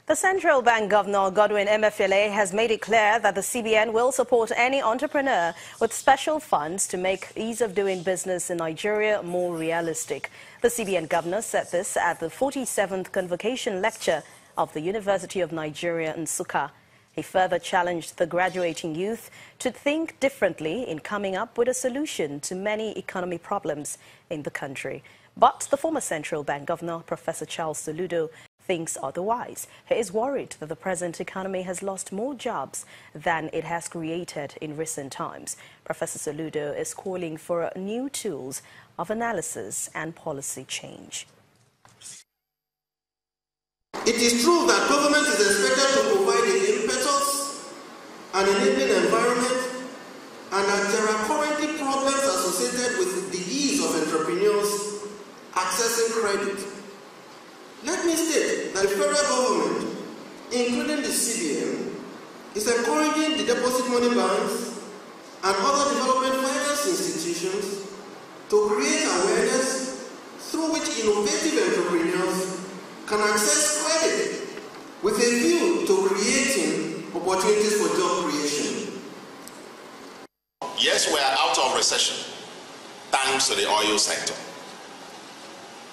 The Central Bank Governor, Godwin Emefiele, has made it clear that the CBN will support any entrepreneur with special funds to make ease of doing business in Nigeria more realistic. The CBN Governor said this at the 47th Convocation Lecture of the University of Nigeria in Nsukka. He further challenged the graduating youth to think differently in coming up with a solution to many economy problems in the country. But the former Central Bank Governor, Professor Charles Soludo, thinks otherwise. He is worried that the present economy has lost more jobs than it has created in recent times. Professor Soludo is calling for new tools of analysis and policy change. It is true that government is expected to provide an impetus and enabling environment, and that there are currently problems associated with the ease of entrepreneurs accessing credit. Let me state that the federal government, including the CBN, is encouraging the deposit money banks and other development finance institutions to create awareness through which innovative entrepreneurs can access credit with a view to creating opportunities for job creation. Yes, we are out of recession thanks to the oil sector.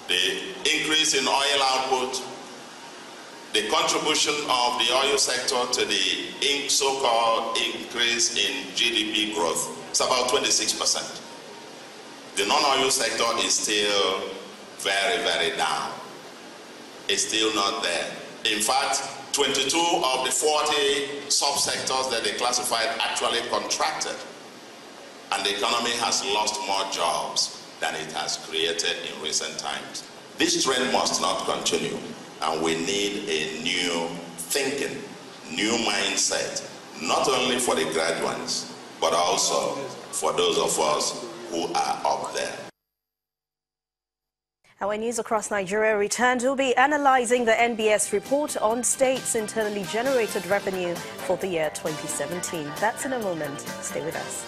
The increase in oil output, the contribution of the oil sector to the so-called increase in GDP growth is about 26%. The non-oil sector is still very, very down. It's still not there. In fact, 22 of the 40 subsectors that they classified actually contracted, and the economy has lost more jobs than it has created in recent times. This trend must not continue, and we need a new thinking, new mindset, not only for the graduates, but also for those of us who are up there. Our news across Nigeria returned. We'll be analyzing the NBS report on states' internally generated revenue for the year 2017. That's in a moment. Stay with us.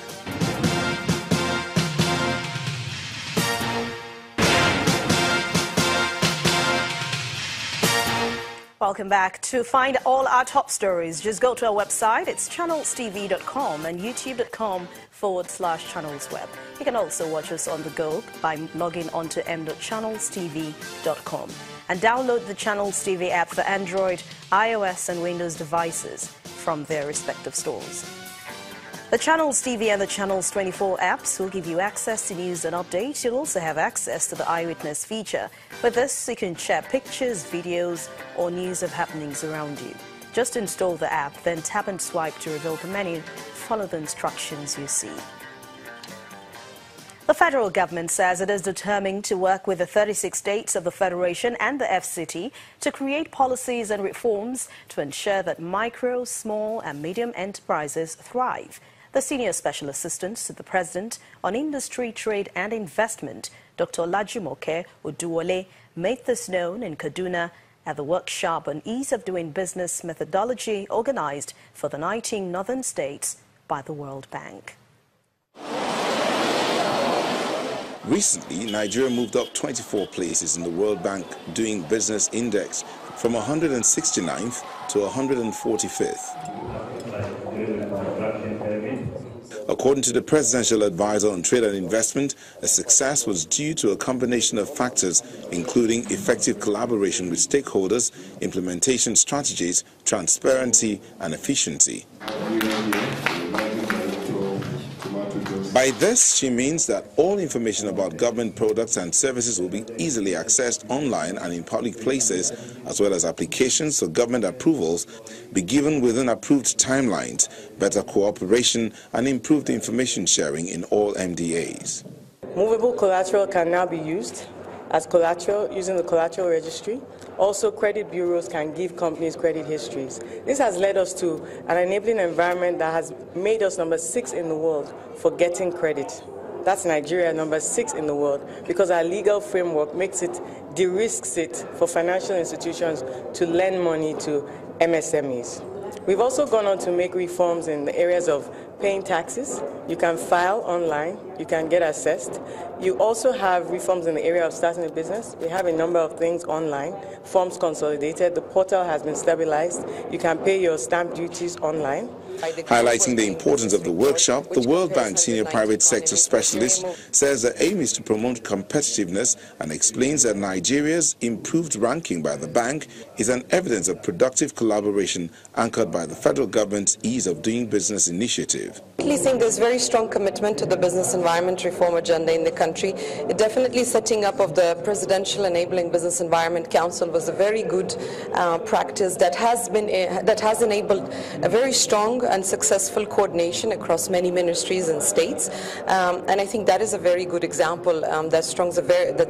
Welcome back. To find all our top stories, just go to our website. It's channelstv.com and youtube.com/channelsweb. You can also watch us on the go by logging onto m.channelstv.com and download the Channels TV app for Android, iOS and Windows devices from their respective stores. The Channels TV and the Channels 24 apps will give you access to news and updates. You'll also have access to the Eyewitness feature. With this, you can share pictures, videos, or news of happenings around you. Just install the app, then tap and swipe to reveal the menu. Follow the instructions you see. The federal government says it is determined to work with the 36 states of the Federation and the FCT to create policies and reforms to ensure that micro, small and medium enterprises thrive. The Senior Special Assistant to the President on Industry, Trade and Investment, Dr. Olajumoke Oduwole, made this known in Kaduna at the workshop on ease of doing business methodology organized for the 19 northern states by the World Bank. Recently, Nigeria moved up 24 places in the World Bank Doing Business Index from 169th to 145th. According to the Presidential Advisor on Trade and Investment, the success was due to a combination of factors, including effective collaboration with stakeholders, implementation strategies, transparency, and efficiency. By this, she means that all information about government products and services will be easily accessed online and in public places, as well as applications for government approvals be given within approved timelines, better cooperation and improved information sharing in all MDAs. Movable collateral can now be used as collateral using the collateral registry. Also, credit bureaus can give companies credit histories. This has led us to an enabling environment that has made us number 6 in the world for getting credit. That's Nigeria, number 6 in the world, because our legal framework makes it, de-risks it for financial institutions to lend money to MSMEs. We've also gone on to make reforms in the areas of paying taxes. You can file online. You can get assessed. You also have reforms in the area of starting a business. We have a number of things online. Forms consolidated. The portal has been stabilized. You can pay your stamp duties online. Highlighting the importance of the workshop, the World Bank Senior Private Sector Specialist says the aim is to promote competitiveness and explains that Nigeria's improved ranking by the bank is an evidence of productive collaboration anchored by the federal government's Ease of Doing Business initiative. I think there's very strong commitment to the business environment reform agenda in the country. Definitely setting up of the Presidential Enabling Business Environment Council was a very good practice that has enabled a very strong and successful coordination across many ministries and states. And I think that is a very good example that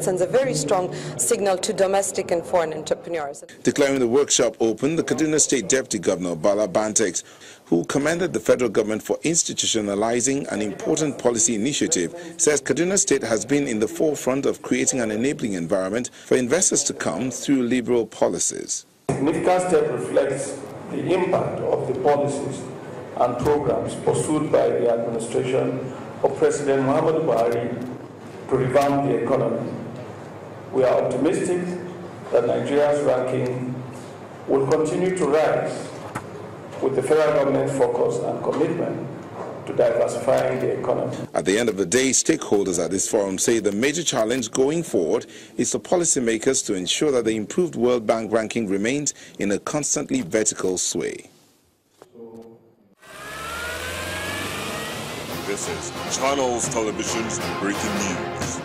sends a very strong signal to domestic and foreign entrepreneurs. Declaring the workshop open, the Kaduna State Deputy Governor Bala Bantex, who commended the federal government for institutionalizing an important policy initiative, says Kaduna State has been in the forefront of creating an enabling environment for investors to come through liberal policies. A significant step reflects the impact of the policies and programs pursued by the administration of President Muhammadu Buhari to revamp the economy. We are optimistic that Nigeria's ranking will continue to rise with the federal government's focus and commitment to diversifying the economy. At the end of the day, stakeholders at this forum say the major challenge going forward is for policymakers to ensure that the improved World Bank ranking remains in a constantly vertical sway. This is Channels Television's breaking news.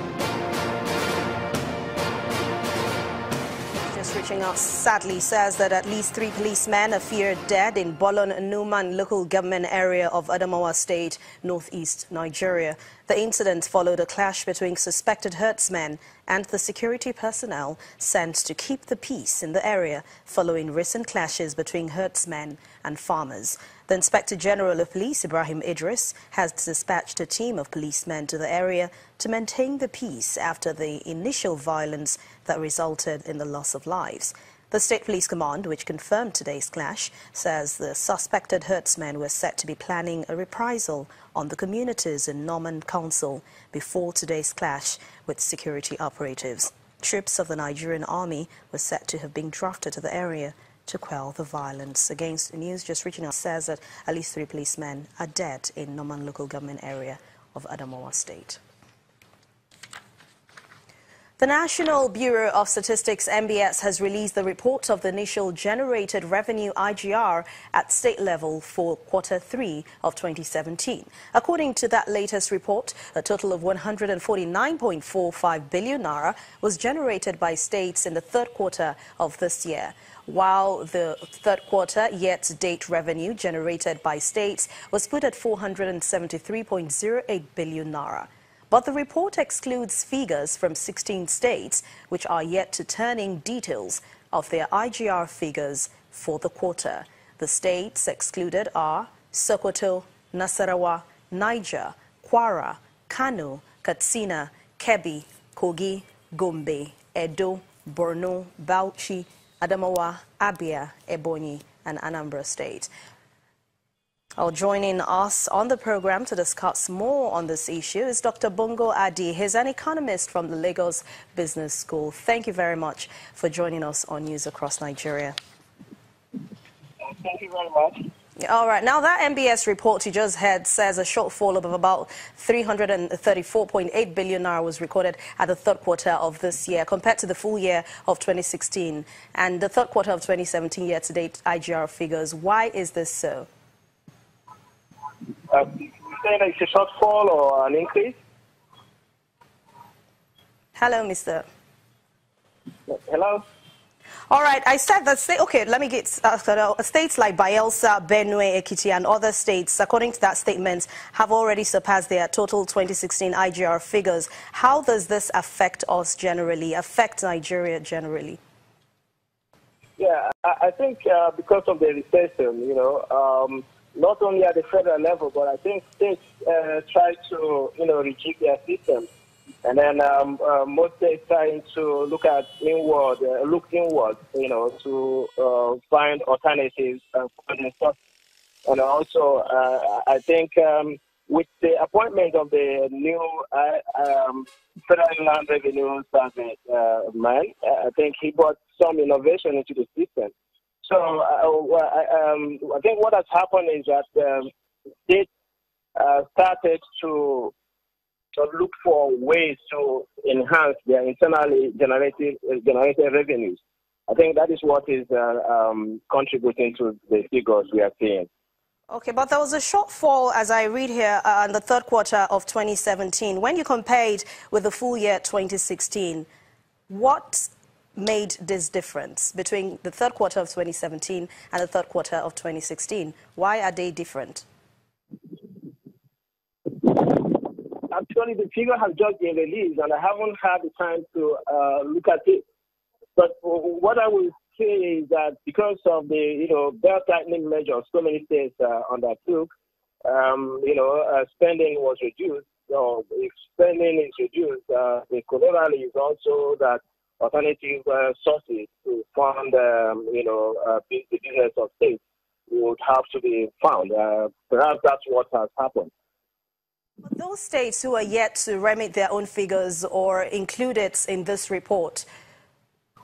Just reaching out sadly says that at least 3 policemen are feared dead in Bolon Numan local government area of Adamawa State, northeast Nigeria. The incident followed a clash between suspected herdsmen and the security personnel sent to keep the peace in the area following recent clashes between herdsmen and farmers. The Inspector General of Police, Ibrahim Idris, has dispatched a team of policemen to the area to maintain the peace after the initial violence that resulted in the loss of lives. The State Police Command, which confirmed today's clash, says the suspected herdsmen were said to be planning a reprisal on the communities in Norman Council before today's clash with security operatives. Troops of the Nigerian Army were said to have been drafted to the area to quell the violence. Against news just reaching out says that at least 3 policemen are dead in Norman local government area of Adamawa State. The National Bureau of Statistics, NBS, has released the report of the initial generated revenue IGR at state level for Q3 of 2017. According to that latest report, a total of 149.45 billion naira was generated by states in the third quarter of this year, while the third quarter yet-to-date revenue generated by states was put at 473.08 billion naira. But the report excludes figures from 16 states, which are yet to turn in details of their IGR figures for the quarter. The states excluded are Sokoto, Nasarawa, Niger, Kwara, Kano, Katsina, Kebbi, Kogi, Gombe, Edo, Borno, Bauchi, Adamawa, Abia, Ebonyi, and Anambra State. Joining us on the program to discuss more on this issue is Dr. Bongo Adi. He's an economist from the Lagos Business School. Thank you very much for joining us on News Across Nigeria. Thank you very much. All right. Now, that NBS report you just heard says a shortfall of about 334.8 billion naira was recorded at the third quarter of this year compared to the full year of 2016 and the third quarter of 2017 year-to-date IGR figures. Why is this so? You saying it's a shortfall or an increase? Hello, Mr. Hello? All right, I said that, okay, let me get states like Bayelsa, Benue, Ekiti, and other states, according to that statement, have already surpassed their total 2016 IGR figures. How does this affect us generally, affect Nigeria generally? Yeah, I think because of the recession, not only at the federal level, but I think states try to, rejig their systems. And then most states trying to look inward, to find alternatives funding sources. And also, I think with the appointment of the new Federal Land Revenue Service man, I think he brought some innovation into the system. So I think what has happened is that they started to look for ways to enhance their internally generated revenues. I think that is what is contributing to the figures we are seeing. Okay, but there was a shortfall, as I read here, in the third quarter of 2017. When you compared with the full year 2016, what made this difference between the third quarter of 2017 and the third quarter of 2016? Why are they different? Actually, the figure has just been released, and I haven't had the time to look at it. But what I will say is that because of the belt tightening measures so many states undertook, spending was reduced. So if spending is reduced, the corollary is also that alternative sources to fund the business of states would have to be found. Perhaps that's what has happened. Those states who are yet to remit their own figures or include it in this report,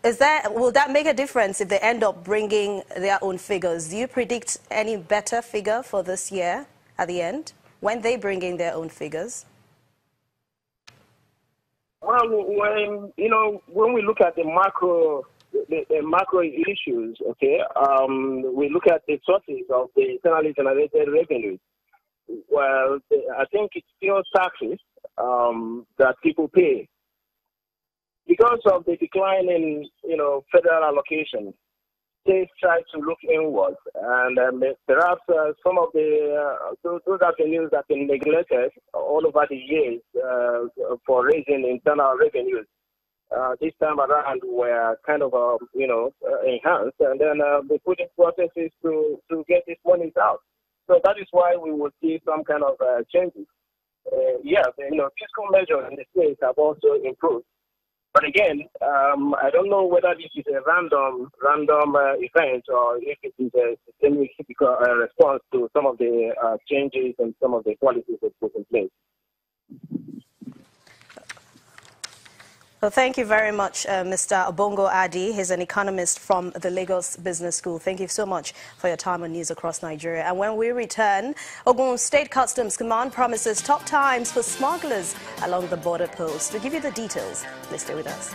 will that make a difference if they end up bringing their own figures? Do you predict any better figure for this year at the end when they bring in their own figures? Well, when we look at the macro issues, okay, we look at the sources of the internally generated revenues. Well, I think it's still taxes that people pay. Because of the decline in, federal allocation, states try to look inwards, and perhaps some of those avenues have been neglected all over the years for raising internal revenues. This time around, were kind of, enhanced, and then they put in processes to get these monies out. So that is why we will see some kind of changes. Fiscal measures in the states have also improved. But again, I don't know whether this is a random event or if it is a systemic response to some of the changes and some of the policies that put in place. Well, thank you very much, Mr. Obongo Adi. He's an economist from the Lagos Business School. Thank you so much for your time on News Across Nigeria. And when we return, Ogun State Customs Command promises top times for smugglers along the border post. We'll give you the details. Please stay with us.